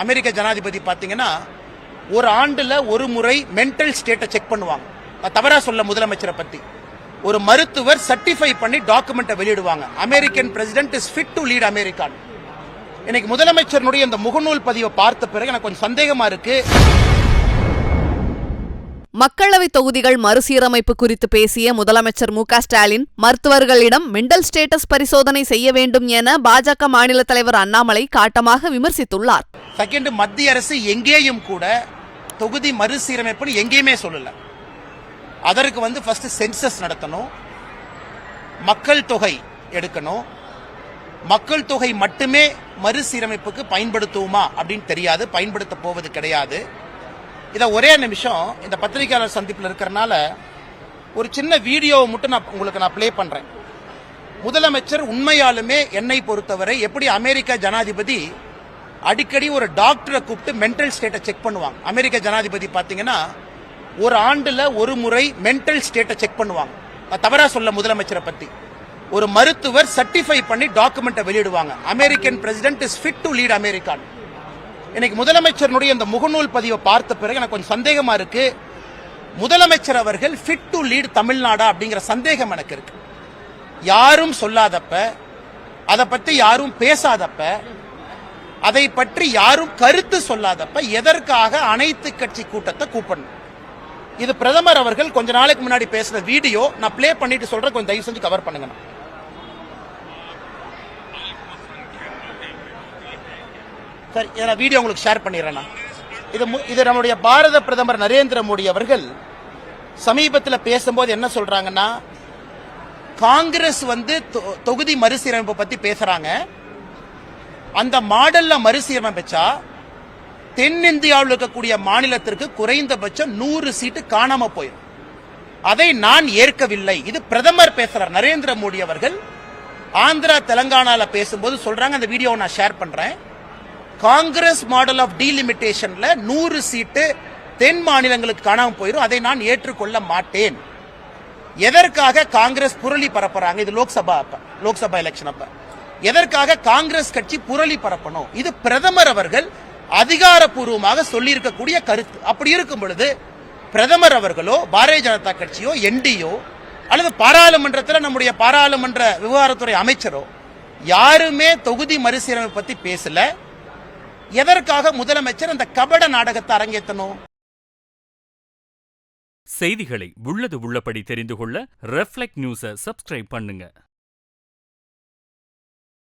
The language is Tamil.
அமெரிக்க ஜனாதிபதி பாத்தீங்கன்னா ஒரு ஆண்டுல ஒரு முறை மென்டல் ஸ்டேட்டை செக் பண்ணுவாங்க. தவறா சொல்ல முதலமைச்சரை பத்தி ஒரு மருத்துவர் சர்டிஃபை பண்ணி டாக்குமெண்ட்டை வெளியிடுவாங்க. American president is fit to lead America. இன்னைக்கு முதலமைச்சருடைய இந்த முகநூல் பதிவை பார்த்த பிறகு எனக்கு கொஞ்சம் சந்தேகமா இருக்கு. மக்களவை தொகுதிகள் மறுசீரமைப்பு குறித்து பேசிய முதலமைச்சர் மு.க.ஸ்டாலின் மருத்துவர்களிடம் மெண்டல் ஸ்டேட்டஸ் பரிசோதனை செய்ய வேண்டும் என பாஜக மாநில தலைவர் அண்ணாமலை காட்டமாக விமர்சித்துள்ளார். செகண்ட், மத்திய அரசு எங்கேயும் கூட தொகுதி மறுசீரமைப்பு எங்கேயுமே சொல்லல. அதற்கு ஃபர்ஸ்ட் சென்சஸ் நடத்தணும், மக்கள் தொகை எடுக்கணும். மக்கள் தொகை மட்டுமே மறுசீரமைப்புக்கு பயன்படுத்துவோமா அப்படின்னு தெரியாது, பயன்படுத்த போவது கிடையாது. இதை ஒரே நிமிஷம் இந்த பத்திரிகையாளர் சந்திப்பில் இருக்கிறனால ஒரு சின்ன வீடியோவை மட்டும் உங்களுக்கு பிளே பண்றேன். முதலமைச்சர் உண்மையாலுமே என்னை பொறுத்தவரை எப்படி அமெரிக்க ஜனாதிபதி அடிக்கடி ஒரு டாக்டரை கூப்பிட்டு மென்டல் ஸ்டேட்டை செக் பண்ணுவாங்க. அமெரிக்க ஜனாதிபதி பாத்தீங்கன்னா ஒரு ஆண்டுல ஒரு முறை மென்டல் ஸ்டேட்டை செக் பண்ணுவாங்க. தவறா சொல்ல முதலமைச்சரை பத்தி ஒரு மருத்துவர் சர்டிஃபை பண்ணி டாக்குமெண்ட்டை வெளியிடுவாங்க. American president is fit to lead America. இன்னைக்கு முதலமைச்சருடைய இந்த முகநூல் பதிவை பார்த்த பிறகு எனக்கு கொஞ்சம் சந்தேகமா இருக்கு. முதலமைச்சர் அவர்கள் ஃபிட் டு லீட் தமிழ்நாடா அப்படிங்கிற சந்தேகம் எனக்கு இருக்கு. யாரும் சொல்லாதப்ப, அதை பத்தி யாரும் பேசாதப்ப, அதை பற்றி யாரும் கருத்து சொல்லாதப்ப எதற்காக அனைத்து கட்சி கூட்டத்தை கூப்பிடணும்? இது பிரதமர் அவர்கள் கொஞ்ச நாளைக்கு முன்னாடி பேசுற வீடியோ. நான் பிளே பண்ணிட்டு சொல்றேன், கொஞ்சம் தயவு செஞ்சு கவர் பண்ணுங்க. சரி, நான் வீடியோ உங்களுக்கு ஷேர் பண்ணிடுறேன். இது நம்முடைய பாரத பிரதமர் நரேந்திர மோடி அவர்கள் சமீபத்தில் பேசும்போது என்ன சொல்றாங்கன்னா, காங்கிரஸ் தொகுதி மறுசீரமைப்பு பத்தி பேசுறாங்க. அந்த மாடல்ல மறுசீரமைச்சா தென்னிந்தியாவில் இருக்கக்கூடிய மாநிலத்திற்கு குறைந்தபட்சம் 100 சீட்டு காணாம போயிடும். அதை நான் ஏற்கவில்லை. இது பிரதமர் பேசுறார். நரேந்திர மோடி அவர்கள் ஆந்திரா தெலங்கானால பேசும்போது சொல்றாங்க. அந்த வீடியோவை நான் ஷேர் பண்றேன். காங்கிரஸ் மாடல் ஆஃப் டீலிமிட்டேஷன்ல 100 சீட்டு தென் மாநிலங்களுக்கு காணாம போயிடும். அதை நான் ஏற்றுக்கொள்ள மாட்டேன். எதற்காக காங்கிரஸ் புரளி பரப்புறாங்க? இது லோக்சபா எலெக்ஷன் அப்ப எதற்காக காங்கிரஸ் கட்சி புரளி பரப்பணும்? இது பிரதமர் அவர்கள் அதிகாரப்பூர்வமாக சொல்லி இருக்கக்கூடிய கருத்து. அப்படி இருக்கும் பொழுது பிரதமர் அவர்களோ பாரதிய ஜனதா கட்சியோ என்டியோ அல்லது பாராளுமன்றத்தில் நம்முடைய பாராளுமன்ற விவகாரத்துறை அமைச்சரோ யாருமே தொகுதி மறுசீரமைப்பு பத்தி பேசல. எதற்காக முதலமைச்சர் அந்த கபட நாடகத்தை அரங்கேற்றணும்? செய்திகளை உள்ளது உள்ளபடி தெரிந்து கொள்ள ரெஃப்ளெக்ட் நியூஸை சப்ஸ்கிரைப் பண்ணுங்க.